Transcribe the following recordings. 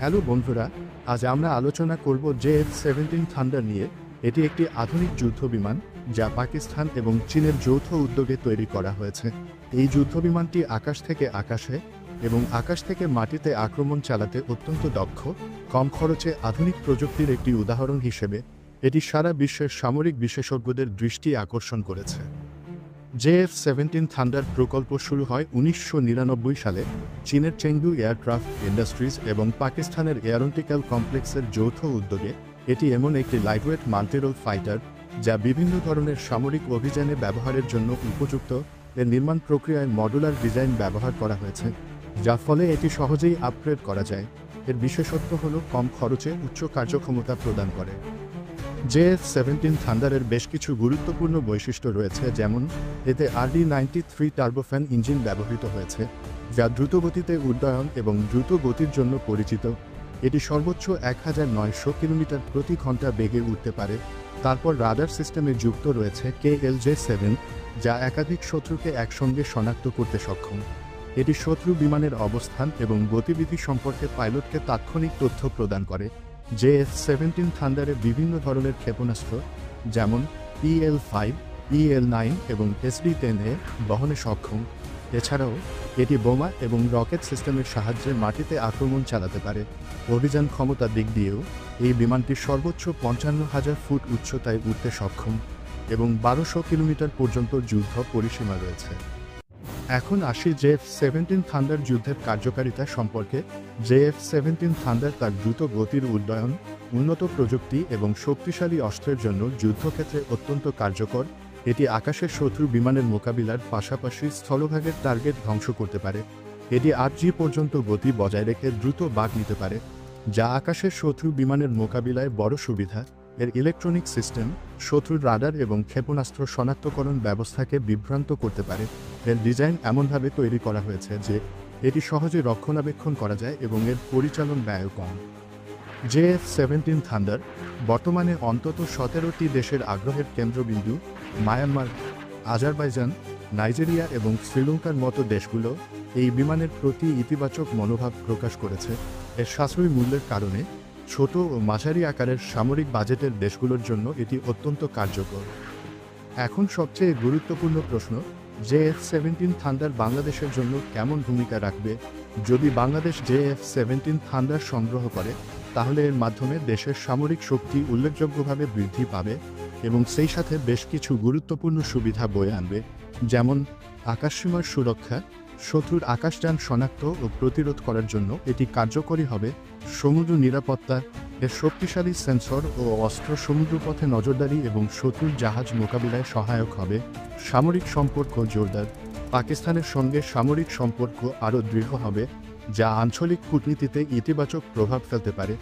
Hello বন্ধুরা, আজ আমরা আলোচনা করব JF-17 থান্ডার নিয়ে। এটি একটি আধুনিক যুদ্ধ বিমান যা পাকিস্তান এবং চীনের যৌথ উদ্যোগে তৈরি করা হয়েছে। এই যুদ্ধ বিমানটি আকাশ থেকে আকাশে এবং আকাশ থেকে মাটিতে আক্রমণ চালাতে অত্যন্ত দক্ষ, কম খরচে আধুনিক প্রযুক্তির একটি উদাহরণ হিসেবে এটি সারা বিশ্বের সামরিক বিশেষজ্ঞদের দৃষ্টি আকর্ষণ করেছে। JF-17 থান্ডার প্রকল্প শুরু হয় 1999 সালে চীনের চেংদু এয়ারক্রাফট ইন্ডাস্ট্রিজ এবং পাকিস্তানের এয়ারোনটিক্যাল কমপ্লেক্সের যৌথ উদ্যোগে। এটি এমন একটি লাইটওয়েট মাল্টিরোল ফাইটার যা বিভিন্ন ধরনের সামরিক অভিযানে ব্যবহারের জন্য উপযুক্ত। এর নির্মাণ প্রক্রিয়ায় মডুলার ডিজাইন ব্যবহার করা হয়েছে, যার ফলে এটি সহজেই আপগ্রেড করা যায়। এর বিশেষত্ব হল কম খরচে উচ্চ কার্যক্ষমতা প্রদান করে। JF-17 থান্ডারের বেশ কিছু গুরুত্বপূর্ণ বৈশিষ্ট্য রয়েছে, যেমন এতে RD-93 টার্বোফ্যান ইঞ্জিন ব্যবহৃত হয়েছে, যা দ্রুতগতিতে উড্ডয়ন এবং দ্রুত গতির জন্য পরিচিত। এটি সর্বোচ্চ 1900 কিলোমিটার প্রতি ঘন্টা বেগে উঠতে পারে। তারপর রাডার সিস্টেমে যুক্ত রয়েছে KLJ-7, যা একাধিক শত্রুকে একসঙ্গে শনাক্ত করতে সক্ষম। এটি শত্রু বিমানের অবস্থান এবং গতিবিধি সম্পর্কে পাইলটকে তাৎক্ষণিক তথ্য প্রদান করে। JF-17 থান্ডারে বিভিন্ন ধরনের ক্ষেপণাস্ত্র যেমন EL-5, EL-9 এবং SD-10A বহনে সক্ষম। এছাড়াও এটি বোমা এবং রকেট সিস্টেমের সাহায্যে মাটিতে আক্রমণ চালাতে পারে। অভিযান ক্ষমতার দিক দিয়েও এই বিমানটি সর্বোচ্চ 55,000 ফুট উচ্চতায় উঠতে সক্ষম এবং 1200 কিলোমিটার পর্যন্ত যুদ্ধ পরিসীমা রয়েছে। এখন আসি JF-17 থান্ডার যুদ্ধের কার্যকারিতা সম্পর্কে। JF-17 থান্ডার তার দ্রুত গতির উড্ডয়ন, উন্নত প্রযুক্তি এবং শক্তিশালী অস্ত্রের জন্য যুদ্ধক্ষেত্রে অত্যন্ত কার্যকর। এটি আকাশের শত্রু বিমানের মোকাবিলার পাশাপাশি স্থলভাগের টার্গেট ধ্বংস করতে পারে। এটি 8G পর্যন্ত গতি বজায় রেখে দ্রুত বাগ নিতে পারে, যা আকাশের শত্রু বিমানের মোকাবিলায় বড় সুবিধা। এর ইলেকট্রনিক সিস্টেম শত্রুর রাডার এবং ক্ষেপণাস্ত্র শনাক্তকরণ ব্যবস্থাকে বিভ্রান্ত করতে পারে। এর ডিজাইন এমনভাবে তৈরি করা হয়েছে যে এটি সহজে রক্ষণাবেক্ষণ করা যায় এবং এর পরিচালন ব্যয় কম। JF-17 থান্ডার বর্তমানে অন্তত 17টি দেশের আগ্রহের কেন্দ্রবিন্দু। মায়ানমার, আজারবাইজান, নাইজেরিয়া এবং শ্রীলঙ্কার মতো দেশগুলো এই বিমানের প্রতি ইতিবাচক মনোভাব প্রকাশ করেছে। এর সাশ্রয়ী মূল্যের কারণে ছোট ও মাঝারি আকারের সামরিক বাজেটের দেশগুলোর জন্য এটি অত্যন্ত কার্যকর। এখন সবচেয়ে গুরুত্বপূর্ণ প্রশ্ন, JF-17 থান্ডার বাংলাদেশের জন্য কেমন ভূমিকা রাখবে? যদি বাংলাদেশ JF-17 থান্ডার সংগ্রহ করে, তাহলে এর মাধ্যমে দেশের সামরিক শক্তি উল্লেখযোগ্যভাবে বৃদ্ধি পাবে এবং সেই সাথে বেশ কিছু গুরুত্বপূর্ণ সুবিধা বয়ে আনবে, যেমন আকাশসীমার সুরক্ষা, শত্রুর আকাশযান শনাক্ত ও প্রতিরোধ করার জন্য এটি কার্যকরী হবে। সমুদ্র নিরাপত্তা, এর শক্তিশালী সেন্সর ও অস্ত্র সমুদ্রপথে নজরদারি এবং শত্রুর জাহাজ মোকাবিলায় সহায়ক হবে। সামরিক সম্পর্ক জোরদার, পাকিস্তানের সঙ্গে সামরিক সম্পর্ক আরও দৃঢ় হবে, যা আঞ্চলিক কূটনীতিতে ইতিবাচক প্রভাব ফেলতে পারে।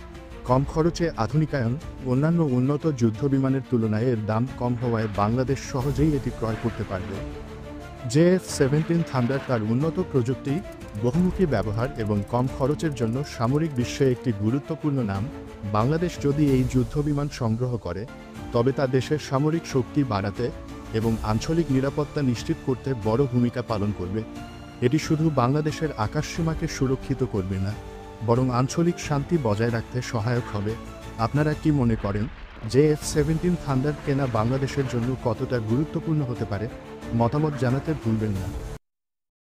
কম খরচে আধুনিকায়ন, অন্যান্য উন্নত যুদ্ধবিমানের তুলনায় এর দাম কম হওয়ায় বাংলাদেশ সহজেই এটি ক্রয় করতে পারবে। JF-17 থান্ডার তার উন্নত প্রযুক্তি, বহুমুখী ব্যবহার এবং কম খরচের জন্য সামরিক বিশ্বে একটি গুরুত্বপূর্ণ নাম। বাংলাদেশ যদি এই যুদ্ধবিমান সংগ্রহ করে, তবে তা দেশের সামরিক শক্তি বাড়াতে এবং আঞ্চলিক নিরাপত্তা নিশ্চিত করতে বড় ভূমিকা পালন করবে। এটি শুধু বাংলাদেশের আকাশসীমাকে সুরক্ষিত করবে না, বরং আঞ্চলিক শান্তি বজায় রাখতে সহায়ক হবে। আপনারা কি মনে করেন, JF-17 থান্ডার কেনা বাংলাদেশের জন্য কতটা গুরুত্বপূর্ণ হতে পারে? মতামত জানাতে ভুলবেন না।